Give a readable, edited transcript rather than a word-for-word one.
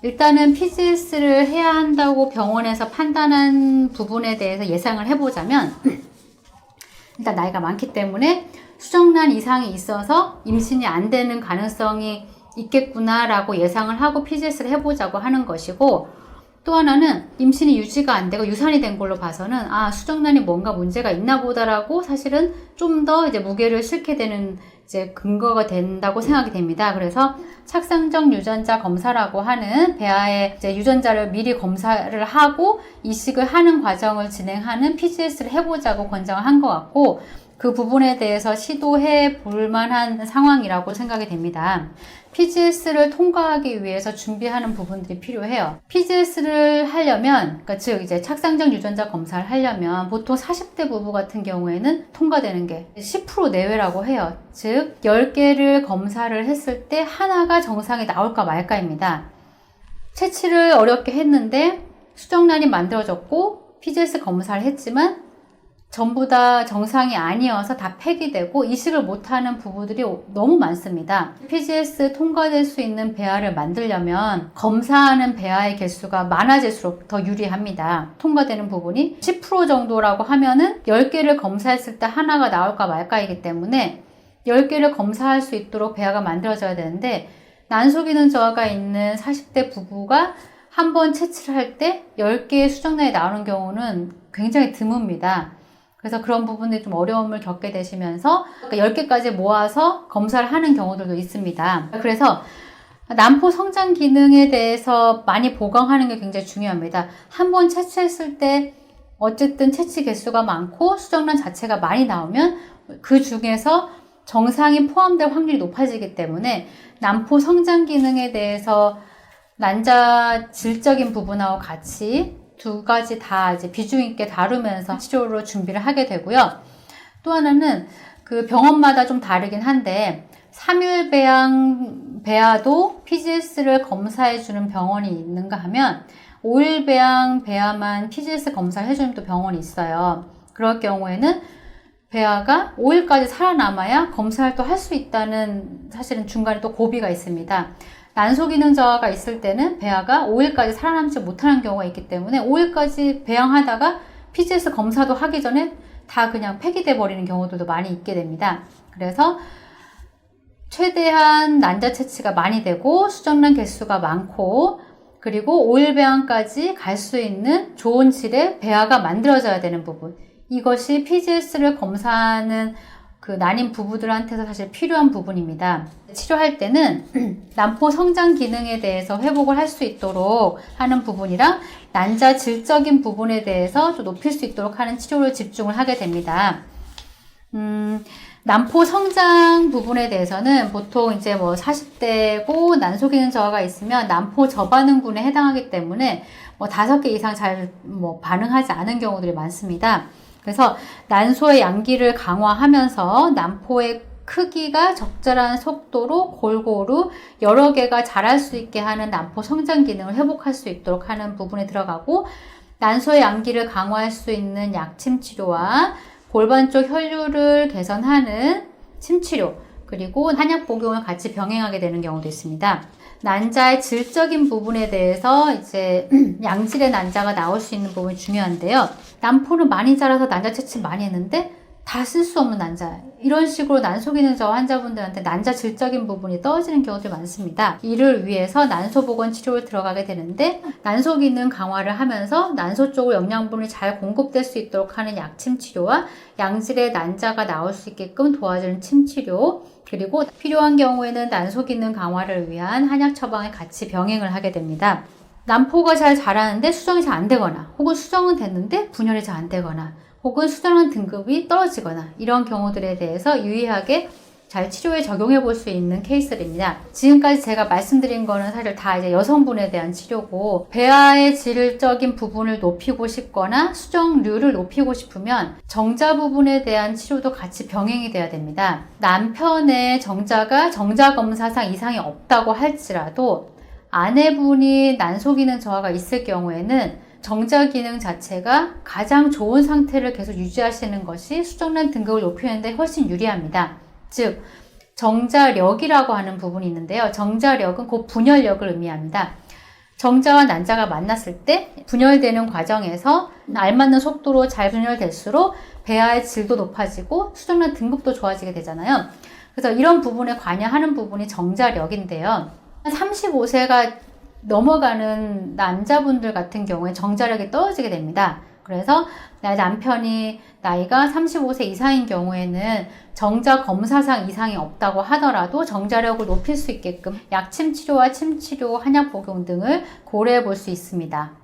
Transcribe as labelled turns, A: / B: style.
A: 일단은 PGS를 해야 한다고 병원에서 판단한 부분에 대해서 예상을 해보자면 일단 나이가 많기 때문에 수정란 이상이 있어서 임신이 안 되는 가능성이 있겠구나라고 예상을 하고 PGS를 해보자고 하는 것이고, 또 하나는 임신이 유지가 안 되고 유산이 된 걸로 봐서는 수정란이 뭔가 문제가 있나 보다라고 사실은 좀 더 이제 무게를 실게 되는 이제 근거가 된다고 생각이 됩니다. 그래서 착상적 유전자 검사라고 하는 배아의 이제 유전자를 미리 검사를 하고 이식을 하는 과정을 진행하는 PGS를 해보자고 권장을 한 것 같고, 그 부분에 대해서 시도해 볼 만한 상황이라고 생각이 됩니다. PGS를 통과하기 위해서 준비하는 부분들이 필요해요. PGS를 하려면, 그러니까 즉 이제 착상적 유전자 검사를 하려면 보통 40대 부부 같은 경우에는 통과되는 게 10% 내외라고 해요. 즉 10개를 검사를 했을 때 하나가 정상이 나올까 말까입니다. 채취를 어렵게 했는데 수정란이 만들어졌고 PGS 검사를 했지만 전부 다 정상이 아니어서 다 폐기되고 이식을 못하는 부부들이 너무 많습니다. PGS 통과될 수 있는 배아를 만들려면 검사하는 배아의 개수가 많아질수록 더 유리합니다. 통과되는 부분이 10% 정도라고 하면은 10개를 검사했을 때 하나가 나올까 말까이기 때문에 10개를 검사할 수 있도록 배아가 만들어져야 되는데, 난소기능 저하가 있는 40대 부부가 한 번 채취를 할 때 10개의 수정란이 나오는 경우는 굉장히 드뭅니다. 그래서 그런 부분에 좀 어려움을 겪게 되시면서 10개까지 모아서 검사를 하는 경우들도 있습니다. 그래서 난포 성장 기능에 대해서 많이 보강하는 게 굉장히 중요합니다. 한 번 채취했을 때 어쨌든 채취 개수가 많고 수정란 자체가 많이 나오면 그 중에서 정상이 포함될 확률이 높아지기 때문에 난포 성장 기능에 대해서 난자 질적인 부분하고 같이 두 가지 다 이제 비중 있게 다루면서 치료로 준비를 하게 되고요. 또 하나는 그 병원마다 좀 다르긴 한데 3일 배아도 PGS를 검사해주는 병원이 있는가 하면 5일 배아만 PGS 검사를 해주는 또 병원이 있어요. 그럴 경우에는 배아가 5일까지 살아남아야 검사를 또 할 수 있다는 사실은 중간에 또 고비가 있습니다. 난소기능 저하가 있을 때는 배아가 5일까지 살아남지 못하는 경우가 있기 때문에 5일까지 배양하다가 PGS 검사도 하기 전에 다 그냥 폐기돼 버리는 경우들도 많이 있게 됩니다. 그래서 최대한 난자 채취가 많이 되고 수정란 개수가 많고 그리고 5일 배양까지 갈 수 있는 좋은 질의 배아가 만들어져야 되는 부분, 이것이 PGS를 검사하는 그 난임 부부들한테서 사실 필요한 부분입니다. 치료할 때는 난포 성장 기능에 대해서 회복을 할 수 있도록 하는 부분이랑 난자 질적인 부분에 대해서 좀 높일 수 있도록 하는 치료를 집중을 하게 됩니다. 난포 성장 부분에 대해서는 보통 이제 40대고 난소기능 저하가 있으면 난포 저반응군에 해당하기 때문에 5개 이상 잘 반응하지 않은 경우들이 많습니다. 그래서 난소의 양기를 강화하면서 난포의 크기가 적절한 속도로 골고루 여러 개가 자랄 수 있게 하는 난포 성장 기능을 회복할 수 있도록 하는 부분에 들어가고, 난소의 양기를 강화할 수 있는 약침 치료와 골반 쪽 혈류를 개선하는 침치료, 그리고 한약 복용을 같이 병행하게 되는 경우도 있습니다. 난자의 질적인 부분에 대해서 이제 양질의 난자가 나올 수 있는 부분이 중요한데요. 난포는 많이 자라서 난자 채취 많이 했는데 다 쓸 수 없는 난자, 이런 식으로 난소기능 저하 환자분들한테 난자 질적인 부분이 떨어지는 경우들이 많습니다. 이를 위해서 난소보건 치료를 들어가게 되는데, 난소기능 강화를 하면서 난소 쪽으로 영양분이 잘 공급될 수 있도록 하는 약침 치료와 양질의 난자가 나올 수 있게끔 도와주는 침치료, 그리고 필요한 경우에는 난소기능 강화를 위한 한약 처방을 같이 병행을 하게 됩니다. 난포가 잘 자라는데 수정이 잘 안 되거나, 혹은 수정은 됐는데 분열이 잘 안 되거나, 혹은 수정란 등급이 떨어지거나, 이런 경우들에 대해서 유의하게 잘 치료에 적용해 볼 수 있는 케이스입니다. 지금까지 제가 말씀드린 거는 사실 다 이제 여성분에 대한 치료고, 배아의 질적인 부분을 높이고 싶거나 수정률을 높이고 싶으면 정자 부분에 대한 치료도 같이 병행이 돼야 됩니다. 남편의 정자가 정자 검사상 이상이 없다고 할지라도 아내분이 난소기능 저하가 있을 경우에는 정자 기능 자체가 가장 좋은 상태를 계속 유지하시는 것이 수정란 등급을 높이는 데 훨씬 유리합니다. 즉, 정자력이라고 하는 부분이 있는데요. 정자력은 곧 분열력을 의미합니다. 정자와 난자가 만났을 때 분열되는 과정에서 알맞는 속도로 잘 분열될수록 배아의 질도 높아지고 수정란 등급도 좋아지게 되잖아요. 그래서 이런 부분에 관여하는 부분이 정자력인데요. 35세가 넘어가는 남자분들 같은 경우에 정자력이 떨어지게 됩니다. 그래서 남편이 나이가 35세 이상인 경우에는 정자 검사상 이상이 없다고 하더라도 정자력을 높일 수 있게끔 약침 치료와 침 치료, 한약 복용 등을 고려해 볼 수 있습니다.